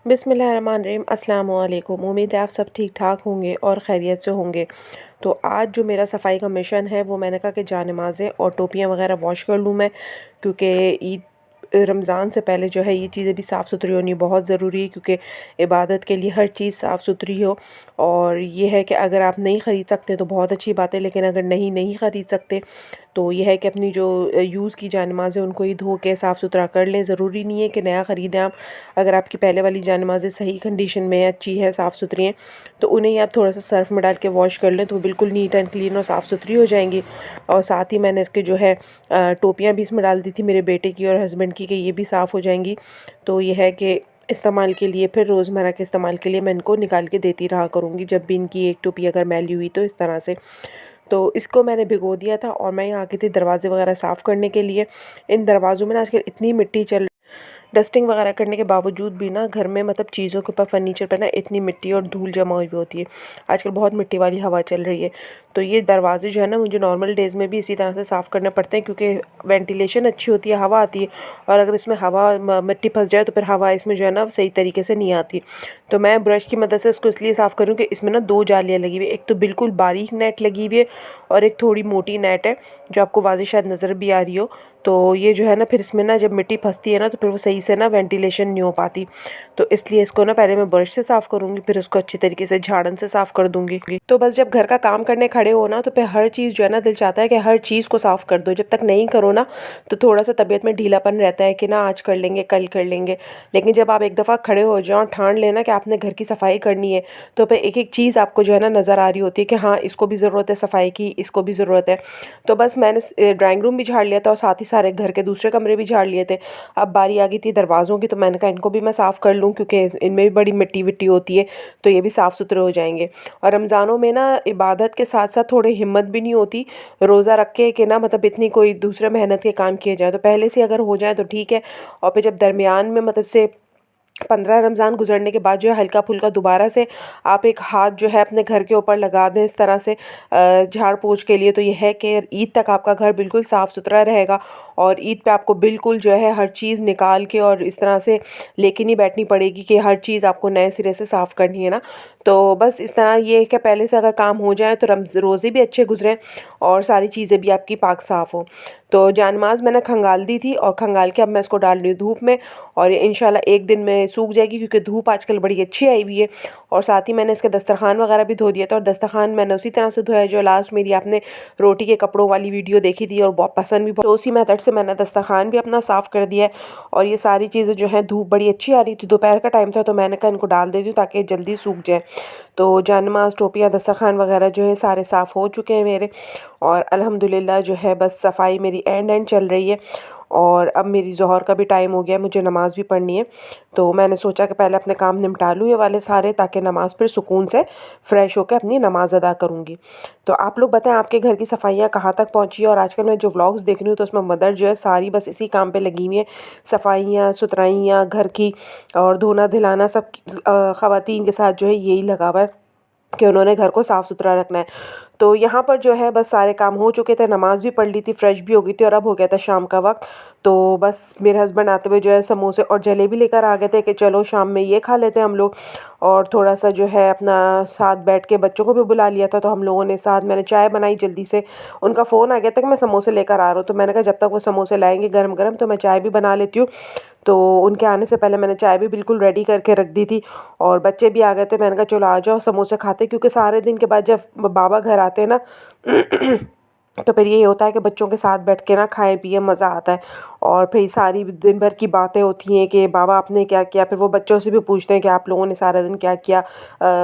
बिस्मिल्लाहिर्रहमानिर्रहीम अस्सलाम वालेकुम। उम्मीद है आप सब ठीक ठाक होंगे और खैरियत से होंगे। तो आज जो मेरा सफाई का मिशन है वो मैंने कहा कि जानेमाज़ें और टोपियाँ वगैरह वॉश कर लूँ मैं, क्योंकि ईद रमज़ान से पहले जो है ये चीज़ें भी साफ़ सुथरी होनी बहुत ज़रूरी है, क्योंकि इबादत के लिए हर चीज़ साफ़ सुथरी हो। और ये है कि अगर आप नहीं ख़रीद सकते तो बहुत अच्छी बात है, लेकिन अगर नहीं ख़रीद सकते तो ये है कि अपनी जो यूज़ की जानेमाज़ें उनको ही धो के साफ़ सुथरा कर लें। ज़रूरी नहीं है कि नया ख़रीदें आप। अगर आपकी पहले वाली जानेमाज़ें सही कंडीशन में अच्छी हैं, साफ़ सुथरी हैं, तो उन्हें ही आप थोड़ा सा सर्फ़ में डाल के वॉश कर लें तो वो बिल्कुल नीट एंड क्लीन और साफ़ सुथरी हो जाएंगी। और साथ ही मैंने इसके जो है टोपियाँ भी इसमें डाल दी थी मेरे बेटे की और हस्बैंड की, कि ये भी साफ़ हो जाएंगी। तो ये है कि इस्तेमाल के लिए, फिर रोज़मर्रा के इस्तेमाल के लिए मैं इनको निकाल के देती रहा करूँगी, जब भी इनकी एक टोपी अगर मैली हुई तो इस तरह से। तो इसको मैंने भिगो दिया था और मैं यहाँ की थी दरवाज़े वगैरह साफ़ करने के लिए। इन दरवाज़ों में ना आजकल इतनी मिट्टी चल, डस्टिंग वगैरह करने के बावजूद भी ना घर में मतलब चीज़ों के ऊपर, फर्नीचर पर ना इतनी मिट्टी और धूल जमा हुई होती है। आजकल बहुत मिट्टी वाली हवा चल रही है। तो ये दरवाज़े जो है ना, मुझे नॉर्मल डेज़ में भी इसी तरह से साफ़ करने पड़ते हैं, क्योंकि वेंटिलेशन अच्छी होती है, हवा आती है। और अगर इसमें हवा मिट्टी फंस जाए तो फिर हवा इसमें जो है ना सही तरीके से नहीं आती। तो मैं ब्रश की मदद से इसको इसलिए साफ़ करूँ कि इसमें ना दो जालियाँ लगी हुई है। एक तो बिल्कुल बारीक नेट लगी हुई है और एक थोड़ी मोटी नेट है, जो आपको वाज़े शायद नज़र भी आ रही हो। तो ये जो है ना, फिर इसमें ना जब मिट्टी फंसती है ना तो फिर वो सही से ना वेंटिलेशन नहीं हो पाती। तो इसलिए इसको ना पहले मैं ब्रश से साफ़ करूँगी, फिर उसको अच्छी तरीके से झाड़न से साफ़ कर दूँगी। तो बस जब घर का काम करने खड़े हो ना, तो फिर हर चीज़ जो है ना, दिल चाहता है कि हर चीज़ को साफ़ कर दो। जब तक नहीं करो ना तो थोड़ा सा तबीयत में ढीलापन रहता है कि ना आज कर लेंगे, कल कर लेंगे। लेकिन जब आप एक दफ़ा खड़े हो जाओ, ठान लेना कि आपने घर की सफाई करनी है, तो फिर एक एक चीज़ आपको जो है ना नज़र आ रही होती है कि हाँ, इसको भी ज़रूरत है सफाई की, इसको भी ज़रूरत है। तो बस मैंने ड्राइंग रूम भी झाड़ लिया था और साथ ही सारे घर के दूसरे कमरे भी झाड़ लिए थे। अब बारी आ गई थी दरवाज़ों की, तो मैंने कहा इनको भी मैं साफ़ कर लूँ, क्योंकि इनमें भी बड़ी मिट्टी विट्टी होती है, तो ये भी साफ़ सुथरे हो जाएंगे। और रमज़ानों में ना इबादत के साथ साथ थोड़ी हिम्मत भी नहीं होती रोज़ा रख के कि ना, मतलब इतनी कोई दूसरे मेहनत के काम किए जाए, तो पहले से अगर हो जाए तो ठीक है। और फिर जब दरमियान में मतलब से 15 रमज़ान गुजरने के बाद जो है हल्का फुल्का दोबारा से आप एक हाथ जो है अपने घर के ऊपर लगा दें इस तरह से झाड़ पोंछ के लिए, तो ये है कि ईद तक आपका घर बिल्कुल साफ़ सुथरा रहेगा। और ईद पे आपको बिल्कुल जो है हर चीज़ निकाल के और इस तरह से लेके नहीं बैठनी पड़ेगी कि हर चीज़ आपको नए सिरे से साफ़ करनी है ना। तो बस इस तरह ये है कि पहले से अगर काम हो जाए तो रोज़े भी अच्छे गुजरें और सारी चीज़ें भी आपकी पाक साफ़ हो। तो जानमाज़ मैंने खंगाल दी थी और खंगाल के अब मैं इसको डाल रही हूँ धूप में, और ये इंशाल्लाह एक दिन में सूख जाएगी, क्योंकि धूप आजकल बड़ी अच्छी आई हुई है। और साथ ही मैंने इसका दस्तरखान वगैरह भी धो दिया था, और दस्तरखान मैंने उसी तरह से धोया जो लास्ट मेरी आपने रोटी के कपड़ों वाली वीडियो देखी थी और बहुत पसंद भी, तो उसी मेथड से मैंने दस्तरखान भी अपना साफ़ कर दिया है। और ये सारी चीज़ें जो हैं, धूप बड़ी अच्छी आ रही थी, दोपहर का टाइम था, तो मैंने कहा इनको डाल देती हूँ ताकि जल्दी सूख जाए। तो जानमाज़, टोपियाँ, दस्तरखान वगैरह जो है सारे साफ़ हो चुके हैं मेरे। और अल्हम्दुलिल्लाह जो है बस सफाई मेरी एंड चल रही है। और अब मेरी ज़ोहर का भी टाइम हो गया, मुझे नमाज़ भी पढ़नी है। तो मैंने सोचा कि पहले अपने काम निपटा लूँ ये वाले सारे, ताकि नमाज़ फिर सुकून से फ़्रेश होकर अपनी नमाज़ अदा करूँगी। तो आप लोग बताएं आपके घर की सफाइयाँ कहाँ तक पहुँची है। और आजकल मैं जो व्लॉग्स देख रही हूँ तो उसमें मदर जो है सारी बस इसी काम पे लगी हुई है, सफाइयाँ सुथराइयाँ घर की और धोना धिलाना सब। ख़वातीन के साथ जो है यही लगा हुआ है कि उन्होंने घर को साफ़ सुथरा रखना है। तो यहाँ पर जो है बस सारे काम हो चुके थे, नमाज़ भी पढ़ ली थी, फ्रेश भी हो गई थी, और अब हो गया था शाम का वक्त। तो बस मेरे हस्बैंड आते हुए जो है समोसे और जलेबी लेकर आ गए थे कि चलो शाम में ये खा लेते हैं हम लोग। और थोड़ा सा जो है अपना साथ बैठ के बच्चों को भी बुला लिया था, तो हम लोगों ने साथ, मैंने चाय बनाई जल्दी से। उनका फ़ोन आ गया था कि मैं समोसे लेकर आ रहा हूँ, तो मैंने कहा जब तक वो समोसे लाएंगे गर्म गर्म तो मैं चाय भी बना लेती हूँ। तो उनके आने से पहले मैंने चाय भी बिल्कुल रेडी करके रख दी थी। और बच्चे भी आ गए थे, मैंने कहा चलो आ जाओ समोसे खाते, क्योंकि सारे दिन के बाद जब बाबा घर आते हैं ना तो फिर यही होता है कि बच्चों के साथ बैठ के ना खाएं पिए, मज़ा आता है। और फिर सारी दिन भर की बातें होती हैं कि बाबा आपने क्या किया, फिर वो बच्चों से भी पूछते हैं कि आप लोगों ने सारा दिन क्या किया,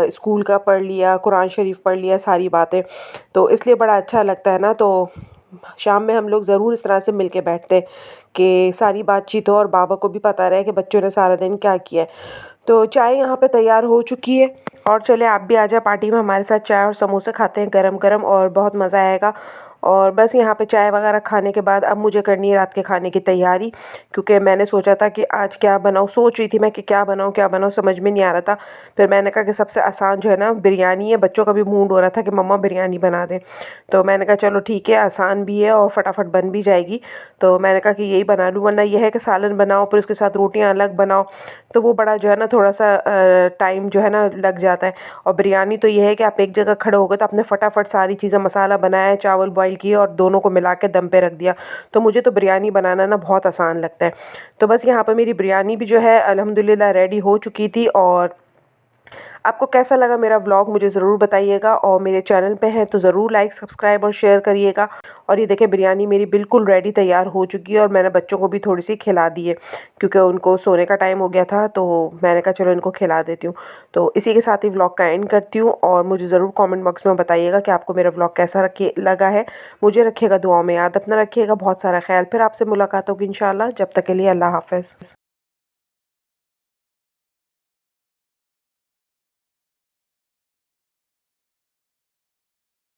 स्कूल का पढ़ लिया, कुरान शरीफ पढ़ लिया, सारी बातें। तो इसलिए बड़ा अच्छा लगता है ना। तो शाम में हम लोग ज़रूर इस तरह से मिल के बैठते हैं कि सारी बातचीत हो और बाबा को भी पता रहे कि बच्चों ने सारा दिन क्या किया है। तो चाय यहाँ पे तैयार हो चुकी है, और चले आप भी आ जाए पार्टी में हमारे साथ, चाय और समोसे खाते हैं गरम गरम और बहुत मज़ा आएगा। और बस यहाँ पे चाय वगैरह खाने के बाद अब मुझे करनी है रात के खाने की तैयारी, क्योंकि मैंने सोचा था कि आज क्या बनाऊँ, सोच रही थी मैं कि क्या बनाऊँ समझ में नहीं आ रहा था। फिर मैंने कहा कि सबसे आसान जो है ना बिरयानी है, बच्चों का भी मूड हो रहा था कि मम्मा बिरयानी बना दें। तो मैंने कहा चलो ठीक है, आसान भी है और फटाफट बन भी जाएगी। तो मैंने कहा कि यही बना लूँ, वरना यह है कि सालन बनाओ फिर उसके साथ रोटियाँ अलग बनाओ, तो वो बड़ा जो है ना थोड़ा सा टाइम जो है ना लग जाता है। और बिरयानी तो ये है कि आप एक जगह खड़े हो गए तो आपने फटाफट सारी चीज़ें, मसाला बनाया, चावल बॉईल किए और दोनों को मिला के दम पे रख दिया। तो मुझे तो बिरयानी बनाना ना बहुत आसान लगता है। तो बस यहाँ पर मेरी बिरयानी भी जो है अल्हम्दुलिल्लाह रेडी हो चुकी थी। और आपको कैसा लगा मेरा व्लॉग मुझे ज़रूर बताइएगा, और मेरे चैनल पे हैं तो ज़रूर लाइक सब्सक्राइब और शेयर करिएगा। और ये देखिए बिरयानी मेरी बिल्कुल रेडी तैयार हो चुकी है, और मैंने बच्चों को भी थोड़ी सी खिला दी है, क्योंकि उनको सोने का टाइम हो गया था, तो मैंने कहा चलो इनको खिला देती हूँ। तो इसी के साथ ही व्लॉग का एंड करती हूँ, और मुझे ज़रूर कमेंट बॉक्स में बताइएगा कि आपको मेरा व्लॉग कैसा लगा है। मुझे रखिएगा दुआओं में याद, अपना रखिएगा बहुत सारा ख्याल। फिर आपसे मुलाकात होगी इंशाल्लाह, जब तक के लिए अल्लाह हाफ़िज़।